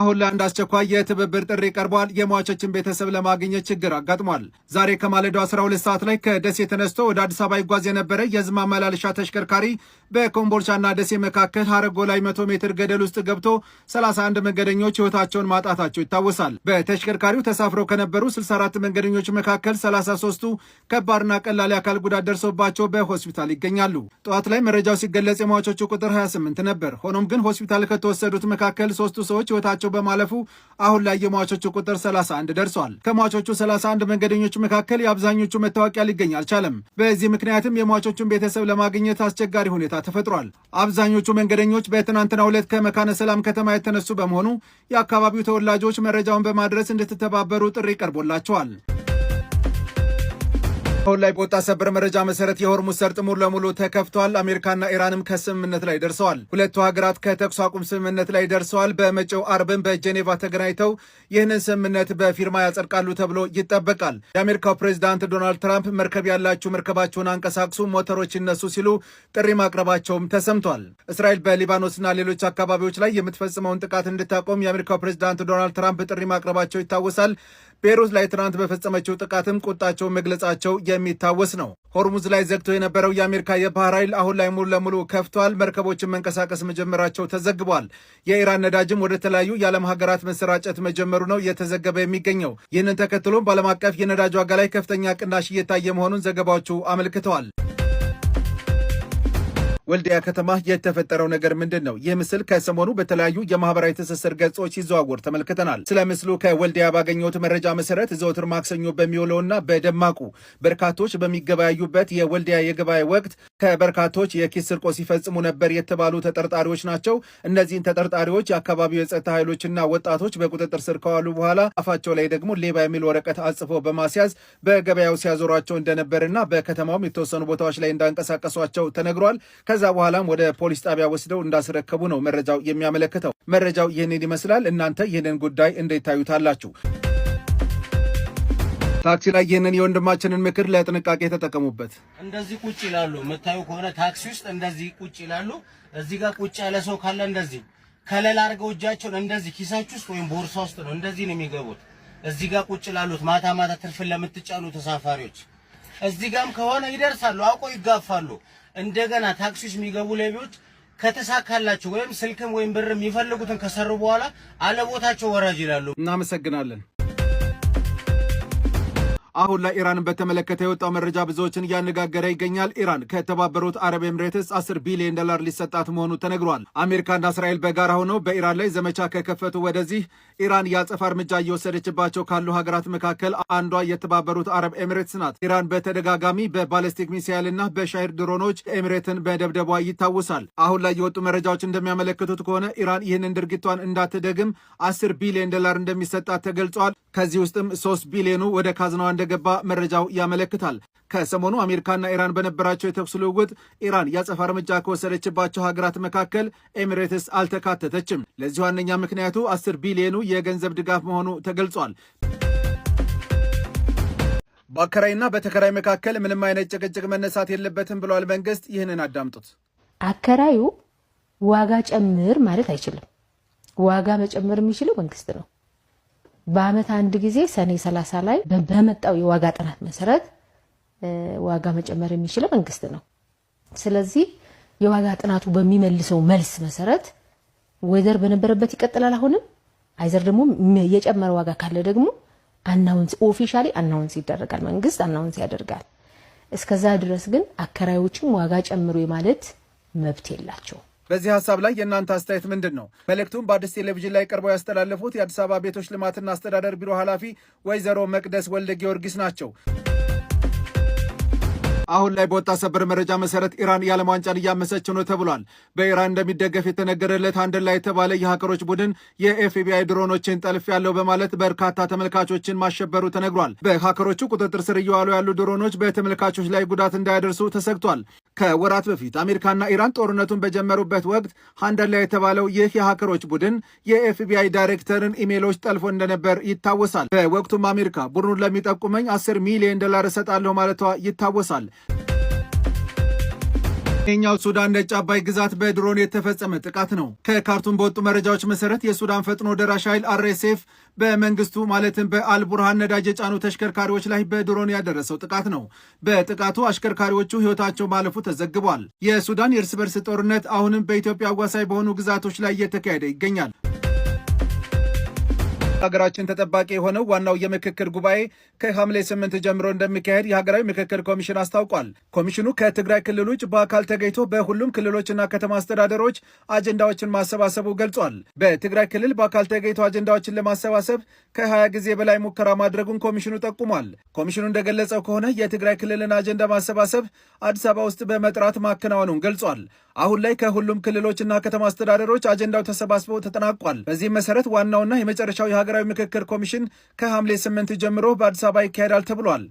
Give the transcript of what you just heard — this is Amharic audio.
አሁን ለአንድ አስቸኳይ የትብብር ጥሪ ቀርቧል። የሟቾችን ቤተሰብ ለማግኘት ችግር አጋጥሟል። ዛሬ ከማለዳው 12 ሰዓት ላይ ከደሴ ተነስቶ ወደ አዲስ አበባ ይጓዝ የነበረ የህዝብ ማመላለሻ ተሽከርካሪ በኮምቦልቻና ደሴ መካከል ሀረጎ ላይ 100 ሜትር ገደል ውስጥ ገብቶ 31 መንገደኞች ህይወታቸውን ማጣታቸው ይታወሳል። በተሽከርካሪው ተሳፍረው ከነበሩ 64 መንገደኞች መካከል 33ቱ ከባድና ቀላል የአካል ጉዳት ደርሶባቸው በሆስፒታል ይገኛሉ። ጠዋት ላይ መረጃው ሲገለጽ የሟቾቹ ቁጥር 28 ነበር። ሆኖም ግን ሆስፒታል ከተወሰዱት መካከል 3ቱ ሰዎች ህይወታቸው በማለፉ አሁን ላይ የሟቾቹ ቁጥር 31 ደርሷል። ከሟቾቹ 31 መንገደኞች መካከል የአብዛኞቹ መታወቂያ ሊገኝ አልቻለም። በዚህ ምክንያትም የሟቾቹን ቤተሰብ ለማግኘት አስቸጋሪ ሁኔታ ተፈጥሯል። አብዛኞቹ መንገደኞች በትናንትናው ዕለት ከመካነ ሰላም ከተማ የተነሱ በመሆኑ የአካባቢው ተወላጆች መረጃውን በማድረስ እንድትተባበሩ ጥሪ ቀርቦላቸዋል። አሁን ላይ በወጣ ሰበር መረጃ መሰረት የሆርሙዝ ሰርጥ ሙሉ ለሙሉ ተከፍቷል። አሜሪካና ኢራንም ከስምምነት ላይ ደርሰዋል። ሁለቱ ሀገራት ከተኩስ አቁም ስምምነት ላይ ደርሰዋል። በመጪው አርብም በጄኔቫ ተገናኝተው ይህንን ስምምነት በፊርማ ያጸድቃሉ ተብሎ ይጠበቃል። የአሜሪካው ፕሬዚዳንት ዶናልድ ትራምፕ መርከብ ያላችሁ መርከባቸውን አንቀሳቅሱ፣ ሞተሮች ይነሱ ሲሉ ጥሪ ማቅረባቸውም ተሰምቷል። እስራኤል በሊባኖስና ሌሎች አካባቢዎች ላይ የምትፈጽመውን ጥቃት እንድታቆም የአሜሪካው ፕሬዚዳንት ዶናልድ ትራምፕ ጥሪ ማቅረባቸው ይታወሳል። ቤይሩት ላይ ትናንት በፈጸመችው ጥቃትም ቁጣቸውን መግለጻቸው የሚታወስ ነው። ሆርሙዝ ላይ ዘግቶ የነበረው የአሜሪካ የባህር ኃይል አሁን ላይ ሙሉ ለሙሉ ከፍቷል። መርከቦችን መንቀሳቀስ መጀመራቸው ተዘግቧል። የኢራን ነዳጅም ወደ ተለያዩ የዓለም ሀገራት መሰራጨት መጀመሩ ነው የተዘገበ የሚገኘው። ይህንን ተከትሎም በዓለም አቀፍ የነዳጅ ዋጋ ላይ ከፍተኛ ቅናሽ እየታየ መሆኑን ዘገባዎቹ አመልክተዋል። ወልዲያ ከተማ የተፈጠረው ነገር ምንድን ነው? ይህ ምስል ከሰሞኑ በተለያዩ የማህበራዊ ትስስር ገጾች ሲዘዋወር ተመልክተናል። ስለ ምስሉ ከወልዲያ ባገኘሁት መረጃ መሰረት ዘወትር ማክሰኞ በሚውለውና በደማቁ በርካቶች በሚገበያዩበት የወልዲያ የገበያ ወቅት ከበርካቶች የኪስ ስርቆት ሲፈጽሙ ነበር የተባሉ ተጠርጣሪዎች ናቸው። እነዚህን ተጠርጣሪዎች የአካባቢው የጸጥታ ኃይሎችና ወጣቶች በቁጥጥር ስር ከዋሉ በኋላ አፋቸው ላይ ደግሞ ሌባ የሚል ወረቀት አጽፎ በማስያዝ በገበያው ሲያዞሯቸው እንደነበርና በከተማውም የተወሰኑ ቦታዎች ላይ እንዳንቀሳቀሷቸው ተነግሯል። ከዛ በኋላም ወደ ፖሊስ ጣቢያ ወስደው እንዳስረከቡ ነው መረጃው የሚያመለክተው። መረጃው ይህንን ይመስላል። እናንተ ይህንን ጉዳይ እንዴት ታዩታላችሁ? ታክሲ ላይ ይህንን የወንድማችንን ምክር ለጥንቃቄ ተጠቀሙበት። እንደዚህ ቁጭ ይላሉ። የምታዩ ከሆነ ታክሲ ውስጥ እንደዚህ ቁጭ ይላሉ። እዚህ ጋር ቁጭ ያለ ሰው ካለ እንደዚህ ከለላ አድርገው እጃቸውን እንደዚህ ኪሳችሁ ውስጥ ወይም ቦርሳ ውስጥ ነው እንደዚህ ነው የሚገቡት። እዚህ ጋር ቁጭ ላሉት ማታ ማታ ትርፍን ለምትጫኑ ተሳፋሪዎች እዚህ ጋርም ከሆነ ይደርሳሉ፣ አውቀው ይጋፋሉ። እንደገና ታክሲዎች የሚገቡ ሌቦች ከተሳካላቸው ወይም ስልክም ወይም ብር የሚፈልጉትን ከሰሩ በኋላ አለቦታቸው ወራጅ ይላሉ። እናመሰግናለን። አሁን ላይ ኢራንን በተመለከተ የወጣው መረጃ ብዙዎችን እያነጋገረ ይገኛል። ኢራን ከተባበሩት አረብ ኤምሬትስ $10 ቢሊዮን ሊሰጣት መሆኑ ተነግሯል። አሜሪካና እስራኤል በጋራ ሆነው በኢራን ላይ ዘመቻ ከከፈቱ ወደዚህ ኢራን የአጸፋ እርምጃ እየወሰደችባቸው ካሉ ሀገራት መካከል አንዷ የተባበሩት አረብ ኤምሬትስ ናት። ኢራን በተደጋጋሚ በባሊስቲክ ሚሳይልና በሻሂድ ድሮኖች ኤምሬትን በደብደቧ ይታወሳል። አሁን ላይ የወጡ መረጃዎች እንደሚያመለክቱት ከሆነ ኢራን ይህንን ድርጊቷን እንዳትደግም $10 ቢሊዮን እንደሚሰጣት ተገልጿል። ከዚህ ውስጥም 3 ቢሊዮኑ ወደ ካዝናዋ እንደገባ መረጃው ያመለክታል። ከሰሞኑ አሜሪካና ኢራን በነበራቸው የተኩስ ልውውጥ ኢራን ያጸፋ እርምጃ ከወሰደችባቸው ሀገራት መካከል ኤሚሬትስ አልተካተተችም። ለዚህ ዋነኛ ምክንያቱ 10 ቢሊዮኑ የገንዘብ ድጋፍ መሆኑ ተገልጿል። በአከራይና በተከራይ መካከል ምንም አይነት ጭቅጭቅ መነሳት የለበትም ብሏል መንግስት። ይህንን አዳምጡት። አከራዩ ዋጋ ጨምር ማለት አይችልም። ዋጋ መጨመር የሚችለው መንግስት ነው። በአመት አንድ ጊዜ ሰኔ 30 ላይ በመጣው የዋጋ ጥናት መሰረት ዋጋ መጨመር የሚችለው መንግስት ነው። ስለዚህ የዋጋ ጥናቱ በሚመልሰው መልስ መሰረት ወይዘር በነበረበት ይቀጥላል። አሁንም አይዘር ደግሞ የጨመረ ዋጋ ካለ ደግሞ አናውንስ ኦፊሻሊ አናውንስ ይደረጋል። መንግስት አናውንስ ያደርጋል። እስከዛ ድረስ ግን አከራዮችም ዋጋ ጨምሩ ማለት መብት የላቸው። በዚህ ሐሳብ ላይ የእናንተ አስተያየት ምንድን ነው? መልእክቱን በአዲስ ቴሌቪዥን ላይ ቀርበው ያስተላለፉት የአዲስ አበባ ቤቶች ልማትና አስተዳደር ቢሮ ኃላፊ ወይዘሮ መቅደስ ወልደ ጊዮርጊስ ናቸው። አሁን ላይ በወጣ ሰበር መረጃ መሰረት ኢራን የዓለም ዋንጫን እያመሰችው ነው ተብሏል። በኢራን እንደሚደገፍ የተነገረለት አንደላ የተባለ የሀከሮች ቡድን የኤፍቢአይ ድሮኖችን ጠልፍ ያለው በማለት በርካታ ተመልካቾችን ማሸበሩ ተነግሯል። በሀከሮቹ ቁጥጥር ስር እየዋሉ ያሉ ድሮኖች በተመልካቾች ላይ ጉዳት እንዳያደርሱ ተሰግቷል። ከወራት በፊት አሜሪካና ኢራን ጦርነቱን በጀመሩበት ወቅት አንደላ የተባለው ይህ የሀከሮች ቡድን የኤፍቢአይ ዳይሬክተርን ኢሜሎች ጠልፎ እንደነበር ይታወሳል። በወቅቱም አሜሪካ ቡድኑን ለሚጠቁመኝ $10 ሚሊዮን እሰጣለሁ ማለቷ ይታወሳል። ኛው ሱዳን ነጭ አባይ ግዛት በድሮን የተፈጸመ ጥቃት ነው። ከካርቱም በወጡ መረጃዎች መሰረት የሱዳን ፈጥኖ ደራሽ ኃይል RSF በመንግስቱ ማለትም በአልቡርሃን ነዳጅ የጫኑ ተሽከርካሪዎች ላይ በድሮን ያደረሰው ጥቃት ነው። በጥቃቱ አሽከርካሪዎቹ ሕይወታቸው ማለፉ ተዘግቧል። የሱዳን የእርስ በርስ ጦርነት አሁንም በኢትዮጵያ አዋሳኝ በሆኑ ግዛቶች ላይ እየተካሄደ ይገኛል። ሀገራችን ተጠባቂ የሆነው ዋናው የምክክር ጉባኤ ከሐምሌ 8 ጀምሮ እንደሚካሄድ የሀገራዊ ምክክር ኮሚሽን አስታውቋል። ኮሚሽኑ ከትግራይ ክልል ውጭ በአካል ተገኝቶ በሁሉም ክልሎችና ከተማ አስተዳደሮች አጀንዳዎችን ማሰባሰቡ ገልጿል። በትግራይ ክልል በአካል ተገኝቶ አጀንዳዎችን ለማሰባሰብ ከ20 ጊዜ በላይ ሙከራ ማድረጉን ኮሚሽኑ ጠቁሟል። ኮሚሽኑ እንደገለጸው ከሆነ የትግራይ ክልልን አጀንዳ ማሰባሰብ አዲስ አበባ ውስጥ በመጥራት ማከናወኑን ገልጿል። አሁን ላይ ከሁሉም ክልሎችና ከተማ አስተዳደሮች አጀንዳው ተሰባስበው ተጠናቋል። በዚህም መሰረት ዋናውና የመጨረሻው የሀገራዊ ምክክር ኮሚሽን ከሐምሌ 8 ጀምሮ በአዲስ አበባ ይካሄዳል ተብሏል።